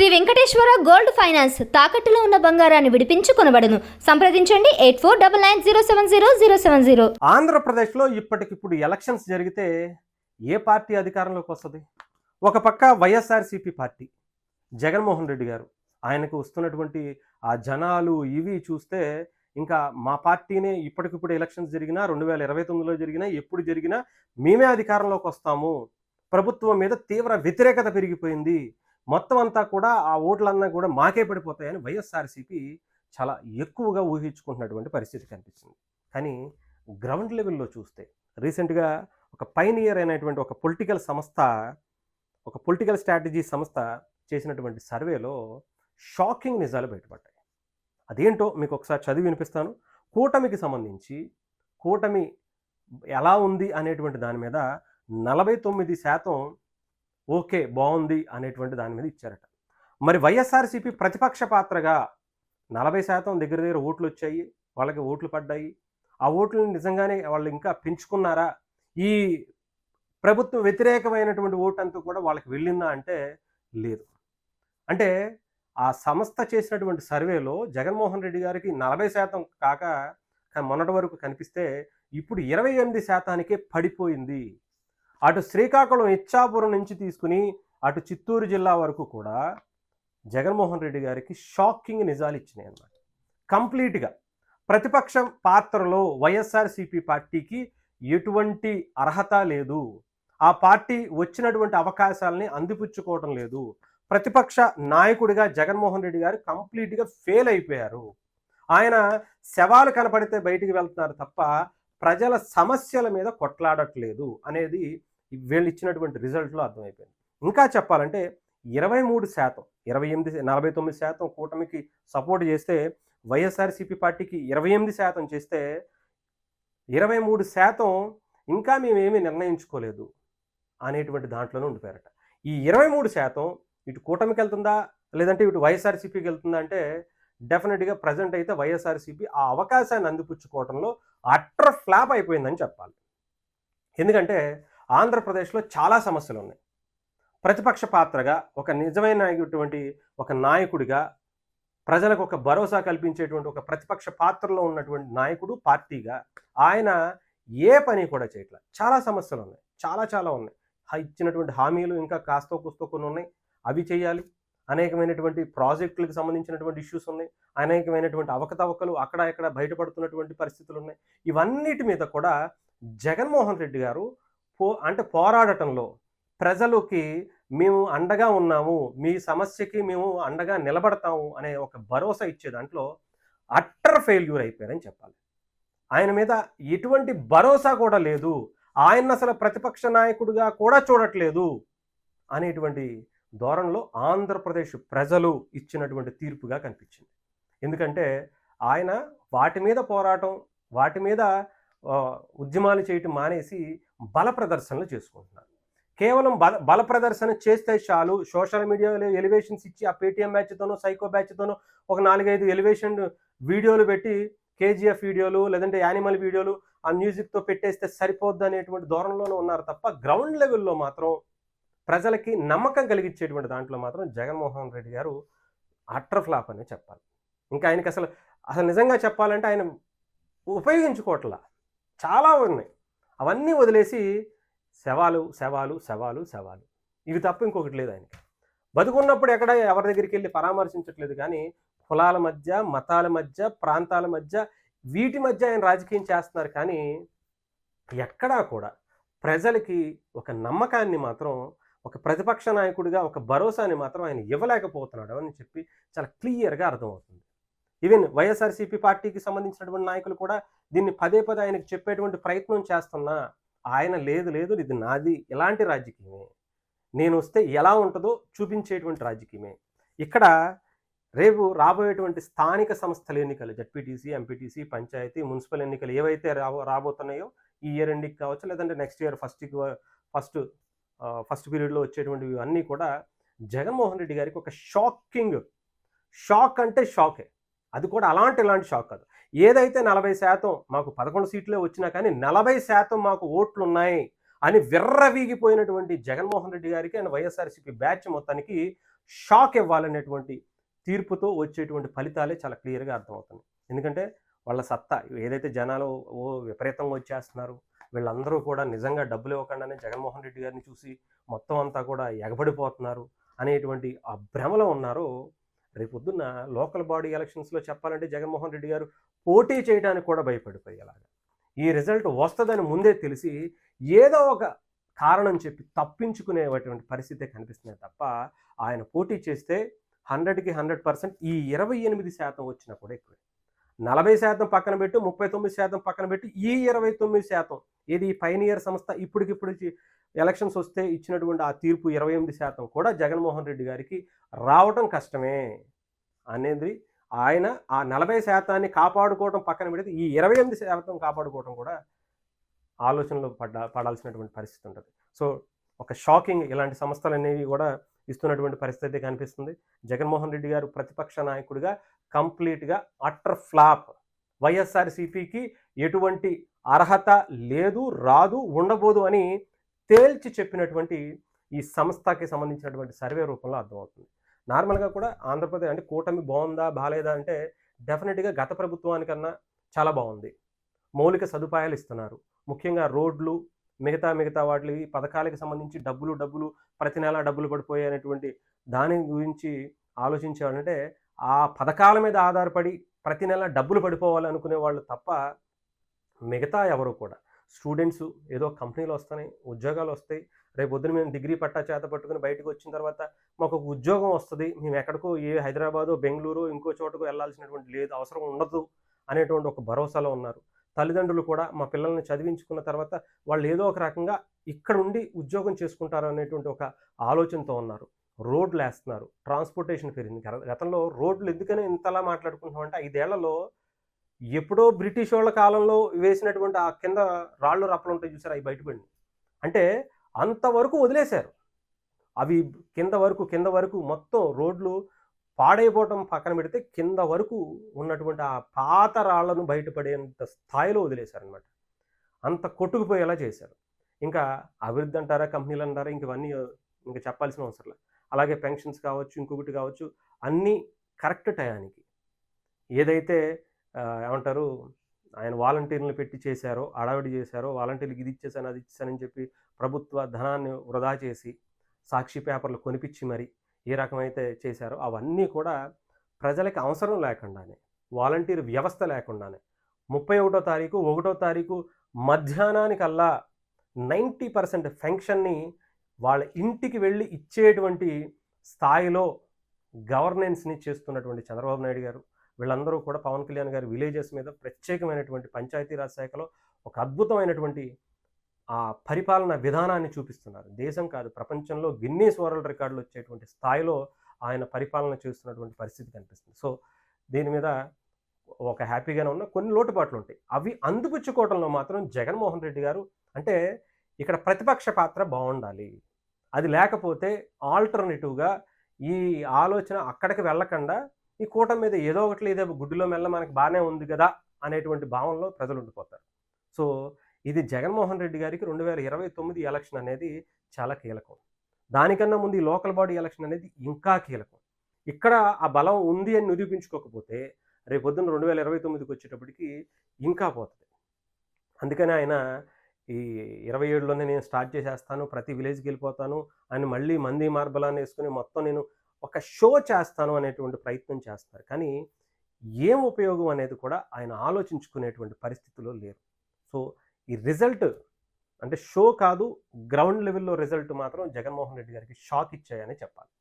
Shri Venkateswara gold finance తాకట్టులో ఉన్న బంగారాన్ని విడిపించి కొనబడును. సంప్రదించండి 8499070070. ఆంధ్రప్రదేశ్లో ఇప్పటికిప్పుడు ఎలక్షన్స్ జరిగితే ఏ పార్టీ అధికారంలోకి వస్తుంది? ఒక పక్క వైఎస్ఆర్సీపీ పార్టీ, జగన్మోహన్ రెడ్డి గారు, ఆయనకు వస్తున్నటువంటి ఆ జనాలు ఇవి చూస్తే ఇంకా మా పార్టీనే ఇప్పటికిప్పుడు ఎలక్షన్స్ జరిగినా 2029లో జరిగినా ఎప్పుడు జరిగినా మేమే అధికారంలోకి వస్తాము, ప్రభుత్వం మీద తీవ్ర వ్యతిరేకత పెరిగిపోయింది, మొత్తం అంతా కూడా ఆ ఓట్లన్నా కూడా మాకే పడిపోతాయని వైఎస్ఆర్సీపీ చాలా ఎక్కువగా ఊహించుకుంటున్నటువంటి పరిస్థితి కనిపిస్తుంది. కానీ గ్రౌండ్ లెవెల్లో చూస్తే రీసెంట్గా ఒక పైనియర్ అయినటువంటి ఒక పొలిటికల్ స్ట్రాటజీ సంస్థ చేసినటువంటి సర్వేలో షాకింగ్ నిజాలు బయటపడ్డాయి. అదేంటో మీకు ఒకసారి చదివి వినిపిస్తాను. కూటమికి సంబంధించి కూటమి ఎలా ఉంది అనేటువంటి దాని మీద 49% ఓకే బాగుంది అనేటువంటి దాని మీద ఇచ్చారట. మరి వైఎస్ఆర్సీపీ ప్రతిపక్ష పాత్రగా 40% దగ్గర ఓట్లు వచ్చాయి, వాళ్ళకి ఓట్లు పడ్డాయి. ఆ ఓట్లను నిజంగానే వాళ్ళు ఇంకా పెంచుకున్నారా? ఈ ప్రభుత్వ వ్యతిరేకమైనటువంటి ఓటు అంతా కూడా వాళ్ళకి వెళ్ళిందా అంటే లేదు. అంటే ఆ సంస్థ చేసినటువంటి సర్వేలో జగన్మోహన్ రెడ్డి గారికి 40% కాక మొన్నటి వరకు కనిపిస్తే ఇప్పుడు 28%కే పడిపోయింది. అటు శ్రీకాకుళం ఇచ్చాపురం నుంచి తీసుకుని అటు చిత్తూరు జిల్లా వరకు కూడా జగన్మోహన్ రెడ్డి గారికి షాకింగ్ నిజాలు ఇచ్చినాయి అన్నమాట. కంప్లీట్గా ప్రతిపక్ష పాత్రలో వైఎస్ఆర్సీపీ పార్టీకి ఎటువంటి అర్హత లేదు, ఆ పార్టీ వచ్చినటువంటి అవకాశాలని అందిపుచ్చుకోవడం లేదు, ప్రతిపక్ష నాయకుడిగా జగన్మోహన్ రెడ్డి గారు కంప్లీట్గా ఫెయిల్ అయిపోయారు. ఆయన శవాలు కనపడితే బయటికి వెళ్తున్నారు తప్ప ప్రజల సమస్యల మీద కొట్లాడట్లేదు అనేది వీళ్ళు ఇచ్చినటువంటి రిజల్ట్లో అర్థమైపోయింది. ఇంకా చెప్పాలంటే 23%, 49% కూటమికి సపోర్ట్ చేస్తే వైఎస్ఆర్సీపీ పార్టీకి 28% చేస్తే 23% ఇంకా మేమేమీ నిర్ణయించుకోలేదు అనేటువంటి దాంట్లోనే ఉండిపోయారట. ఈ 23% ఇటు కూటమికి వెళ్తుందా లేదంటే ఇటు వైఎస్ఆర్సీపీకి వెళ్తుందా అంటే డెఫినెట్గా ప్రజెంట్ అయితే వైఎస్ఆర్సీపీ ఆ అవకాశాన్ని అందిపుచ్చుకోవడంలో అట్టర్ ఫ్లాప్ అయిపోయిందని చెప్పాలి. ఎందుకంటే ఆంధ్రప్రదేశ్లో చాలా సమస్యలు ఉన్నాయి. ప్రతిపక్ష పాత్రగా ఒక నిజమైనటువంటి ఒక నాయకుడిగా ప్రజలకు ఒక భరోసా కల్పించేటువంటి ఒక ప్రతిపక్ష పాత్రలో ఉన్నటువంటి నాయకుడు పార్టీగా ఆయన ఏ పని కూడా చేయట్లేదు. చాలా సమస్యలు ఉన్నాయి, చాలా ఉన్నాయి. ఇచ్చినటువంటి హామీలు ఇంకా కాస్తో కూస్తో కొన్ని ఉన్నాయి, అవి చేయాలి. అనేకమైనటువంటి ప్రాజెక్టులకు సంబంధించినటువంటి ఇష్యూస్ ఉన్నాయి, అనేకమైనటువంటి అవకతవకలు అక్కడ ఇక్కడ బయటపడుతున్నటువంటి పరిస్థితులు ఉన్నాయి. ఇవన్నిటి మీద కూడా జగన్మోహన్ రెడ్డి గారు పోరాడటంలో ప్రజలకి మేము అండగా ఉన్నాము, మీ సమస్యకి మేము అండగా నిలబడతాము అనే ఒక భరోసా ఇచ్చే దాంట్లో అట్టర్ ఫెయిల్యూర్ అయిపోయారని చెప్పాలి. ఆయన మీద ఎటువంటి భరోసా కూడా లేదు, ఆయన అసలు ప్రతిపక్ష నాయకుడిగా కూడా చూడట్లేదు అనేటువంటి ధోరణిలో ఆంధ్రప్రదేశ్ ప్రజలు ఇచ్చినటువంటి తీర్పుగా కనిపించింది. ఎందుకంటే ఆయన వాటి మీద పోరాటం, వాటి మీద ఉద్యమాలు చేయటం మానేసి బల ప్రదర్శనలు చేసుకుంటున్నారు. కేవలం బల ప్రదర్శన చేస్తే చాలు, సోషల్ మీడియాలో ఎలివేషన్స్ ఇచ్చి ఆ పేటీఎం బ్యాచ్తోనో సైకో బ్యాచ్తోనో ఒక 4-5 ఎలివేషన్ వీడియోలు పెట్టి కేజీఎఫ్ వీడియోలు లేదంటే యానిమల్ వీడియోలు ఆ మ్యూజిక్తో పెట్టేస్తే సరిపోద్దు అనేటువంటి ధోరణిలోనే ఉన్నారు తప్ప గ్రౌండ్ లెవెల్లో మాత్రం ప్రజలకి నమ్మకం కలిగించేటువంటి దాంట్లో మాత్రం జగన్మోహన్ రెడ్డి గారు అట్టర్ ఫ్లాప్ అని చెప్పాలి. ఇంకా ఆయనకి అసలు నిజంగా చెప్పాలంటే ఆయన ఉపయోగించుకోవట్లా చాలా ఉన్నాయి. అవన్నీ వదిలేసి శవాలు ఇవి తప్ప ఇంకొకటి లేదు ఆయనకి. బతుకున్నప్పుడు ఎక్కడ ఎవరి దగ్గరికి వెళ్ళి పరామర్శించట్లేదు, కానీ కులాల మధ్య, మతాల మధ్య, ప్రాంతాల మధ్య, వీటి మధ్య ఆయన రాజకీయం చేస్తున్నారు. కానీ ఎక్కడా కూడా ప్రజలకి ఒక నమ్మకాన్ని మాత్రం, ఒక ప్రతిపక్ష నాయకుడిగా ఒక భరోసాని మాత్రం ఆయన ఇవ్వలేకపోతున్నాడు అని చెప్పి చాలా క్లియర్గా అర్థమవుతుంది. ఈవెన్ వైఎస్ఆర్సీపీ పార్టీకి సంబంధించినటువంటి నాయకులు కూడా దీన్ని పదే ఆయనకు చెప్పేటువంటి ప్రయత్నం చేస్తున్నా ఆయన లేదు ఇది నాది, ఇలాంటి రాజకీయమే, నేను వస్తే ఎలా ఉంటుందో చూపించేటువంటి రాజకీయమే. ఇక్కడ రేపు రాబోయేటువంటి స్థానిక సంస్థల ఎన్నికలు, జడ్పీటీసీ, ఎంపీటీసీ, పంచాయతీ, మున్సిపల్ ఎన్నికలు ఏవైతే రాబోతున్నాయో ఈ ఇయర్ ఎండింగ్ కావచ్చు లేదంటే నెక్స్ట్ ఇయర్ ఫస్ట్ పీరియడ్లో వచ్చేటువంటివి అన్నీ కూడా జగన్మోహన్ రెడ్డి గారికి ఒక షాక్ అంటే షాకే. అది కూడా ఇలాంటి షాక్ కాదు. ఏదైతే 40% మాకు 11 సీట్లే వచ్చినా కానీ 40% మాకు ఓట్లు ఉన్నాయి అని విర్రవీగిపోయినటువంటి జగన్మోహన్ రెడ్డి గారికి అండ్ వైఎస్ఆర్సీపీ బ్యాచ్ మొత్తానికి షాక్ ఇవ్వాలనేటువంటి తీర్పుతో వచ్చేటువంటి ఫలితాలే చాలా క్లియర్గా అర్థమవుతుంది. ఎందుకంటే వాళ్ళ సత్తా ఏదైతే జనాలు విపరీతంగా వచ్చేస్తున్నారు, వీళ్ళందరూ కూడా నిజంగా డబ్బులు ఇవ్వకుండానే జగన్మోహన్ రెడ్డి గారిని చూసి మొత్తం అంతా కూడా ఎగబడిపోతున్నారు అనేటువంటి ఆ భ్రమలో ఉన్నారో, రేపొద్దున్న లోకల్ బాడీ ఎలక్షన్స్లో చెప్పాలంటే జగన్మోహన్ రెడ్డి గారు పోటీ చేయడానికి కూడా భయపడిపోయేలాగా, ఈ రిజల్ట్ వస్తుందని ముందే తెలిసి ఏదో ఒక కారణం చెప్పి తప్పించుకునేటువంటి పరిస్థితే కనిపిస్తుంది తప్ప, ఆయన పోటీ చేస్తే 100కి 100% ఈ 28% వచ్చినా కూడా ఎక్కువే. 40% పక్కన పెట్టి 39% పక్కన పెట్టి ఈ 29% ఏది పైనియర్ సంస్థ ఇప్పటికిప్పుడు ఎలక్షన్స్ వస్తే ఇచ్చినటువంటి ఆ తీర్పు 28% కూడా జగన్మోహన్ రెడ్డి గారికి రావటం కష్టమే అనేది ఆయన ఆ 40% కాపాడుకోవడం పక్కన పెడితే ఈ 28% కాపాడుకోవడం కూడా ఆలోచనలో పడాల్సినటువంటి పరిస్థితి ఉంటుంది. సో ఒక షాకింగ్ ఇలాంటి సంస్థలు అనేవి కూడా ఇస్తున్నటువంటి పరిస్థితి కనిపిస్తుంది. జగన్మోహన్ రెడ్డి గారు ప్రతిపక్ష నాయకుడిగా కంప్లీట్గా అట్టర్ ఫ్లాప్. వైఎస్ఆర్సీపీకి ఎటువంటి అర్హత లేదు, రాదు, ఉండబోదు అని తేల్చి చెప్పినటువంటి ఈ సంస్థకి సంబంధించినటువంటి సర్వే రూపంలో అర్థమవుతుంది. నార్మల్గా కూడా ఆంధ్రప్రదేశ్ అంటే కూటమి బాగుందా బాగాలేదా అంటే డెఫినెట్గా గత ప్రభుత్వానికన్నా చాలా బాగుంది. మౌలిక సదుపాయాలు ఇస్తున్నారు. ముఖ్యంగా రోడ్లు, మిగతా వాటి పథకాలకు సంబంధించి డబ్బులు ప్రతి నెల డబ్బులు పడిపోయాయి అనేటువంటి దాని గురించి ఆలోచించేవాళ్ళంటే ఆ పథకాల మీద ఆధారపడి ప్రతి నెల డబ్బులు పడిపోవాలనుకునే వాళ్ళు తప్ప మిగతా ఎవరు కూడా స్టూడెంట్స్ ఏదో కంపెనీలు వస్తాయి, ఉద్యోగాలు వస్తాయి, రేపు పొద్దున మేము డిగ్రీ పట్టా చేత పట్టుకుని బయటకు వచ్చిన తర్వాత మాకు ఒక ఉద్యోగం వస్తుంది, మేము ఎక్కడికో హైదరాబాదు, బెంగళూరు ఇంకో చోటకు వెళ్ళాల్సినటువంటి లేదు, అవసరం ఉండదు అనేటువంటి ఒక భరోసాలో ఉన్నారు. తల్లిదండ్రులు కూడా మా పిల్లల్ని చదివించుకున్న తర్వాత వాళ్ళు ఏదో ఒక రకంగా ఇక్కడ ఉండి ఉద్యోగం చేసుకుంటారు అనేటువంటి ఒక ఆలోచనతో ఉన్నారు. రోడ్లు వేస్తున్నారు, ట్రాన్స్పోర్టేషన్ పెరిగింది. గతంలో రోడ్లు ఎందుకని ఇంతలా మాట్లాడుకుంటున్నామంటే 5 ఏళ్లలో ఎప్పుడో బ్రిటిష్ వాళ్ళ కాలంలో వేసినటువంటి ఆ కింద రాళ్ళు రప్పలు ఉంటాయి చూసారు, అవి బయటపడింది. అంటే అంతవరకు వదిలేశారు. అవి కింద వరకు మొత్తం రోడ్లు పాడైపోవటం పక్కన పెడితే కింద వరకు ఉన్నటువంటి ఆ పాత రాళ్లను బయటపడేంత స్థాయిలో వదిలేశారనమాట. అంత కొట్టుకుపోయేలా చేశారు. ఇంకా అభివృద్ధి అంటారా, కంపెనీలు అంటారా, ఇవన్నీ ఇంకా చెప్పాల్సిన అవసరం లేదు. అలాగే పెన్షన్స్ కావచ్చు, ఇంకొకటి కావచ్చు, అన్నీ కరెక్ట్ టయానికి ఏదైతే ఏమంటారు ఆయన వాలంటీర్లను పెట్టి చేశారో, అడావిడి చేశారో, వాలంటీర్లకు ఇది ఇచ్చేసాను అది ఇచ్చేసానని చెప్పి ప్రభుత్వ ధనాన్ని వృధా చేసి సాక్షి పేపర్లు కొనిపించి మరి ఏ రకమైతే చేశారో అవన్నీ కూడా ప్రజలకి అవసరం లేకుండానే, వాలంటీర్ వ్యవస్థ లేకుండానే 31వ తారీఖు 1వ తారీఖు మధ్యాహ్నానికల్లా 90% పెన్షన్ని వాళ్ళ ఇంటికి వెళ్ళి ఇచ్చేటువంటి స్థాయిలో గవర్నెన్స్ని చేస్తున్నటువంటి చంద్రబాబు నాయుడు గారు, వీళ్ళందరూ కూడా పవన్ కళ్యాణ్ గారి విలేజెస్ మీద ప్రత్యేకమైనటువంటి పంచాయతీరాజ్ శాఖలో ఒక అద్భుతమైనటువంటి ఆ పరిపాలన విధానాన్ని చూపిస్తున్నారు. దేశం కాదు ప్రపంచంలో గిన్నీస్ వరల్డ్ రికార్డులు వచ్చేటువంటి స్థాయిలో ఆయన పరిపాలన చేస్తున్నటువంటి పరిస్థితి కనిపిస్తుంది. సో దీని మీద ఒక హ్యాపీగానే ఉన్న కొన్ని లోటుపాట్లు ఉంటాయి. అవి అందిపుచ్చుకోవడంలో మాత్రం జగన్మోహన్ రెడ్డి గారు అంటే ఇక్కడ ప్రతిపక్ష పాత్ర బాగుండాలి. అది లేకపోతే ఆల్టర్నేటివ్గా ఈ ఆలోచన అక్కడికి వెళ్ళకుండా ఈ కూటమి మీద ఏదో ఒకటి ఇదే గుడ్డులో మెల్ల మనకి బాగానే ఉంది కదా అనేటువంటి భావనలో ప్రజలు ఉండిపోతారు. సో ఇది జగన్మోహన్ రెడ్డి గారికి 2029 ఎలక్షన్ అనేది చాలా కీలకం. దానికన్నా ముందు ఈ లోకల్ బాడీ ఎలక్షన్ అనేది ఇంకా కీలకం. ఇక్కడ ఆ బలం ఉంది అని నిరూపించుకోకపోతే రేపొద్దున 2029కి వచ్చేటప్పటికి ఇంకా పోతుంది. అందుకని ఆయన ఈ 27లోనే నేను స్టార్ట్ చేసేస్తాను, ప్రతి విలేజ్కి వెళ్ళిపోతాను అని మళ్ళీ మంది మార్బలాన్ని వేసుకుని మొత్తం నేను ఒక షో చేస్తాను అనేటువంటి ప్రయత్నం చేస్తారు. కానీ ఏం ఉపయోగం అనేది కూడా ఆయన ఆలోచించుకునేటువంటి పరిస్థితిలో లేరు. సో ఈ రిజల్ట్ అంటే షో కాదు, గ్రౌండ్ లెవెల్లో రిజల్ట్ మాత్రం జగన్మోహన్ రెడ్డి గారికి షాక్ ఇచ్చాయని చెప్పాలి.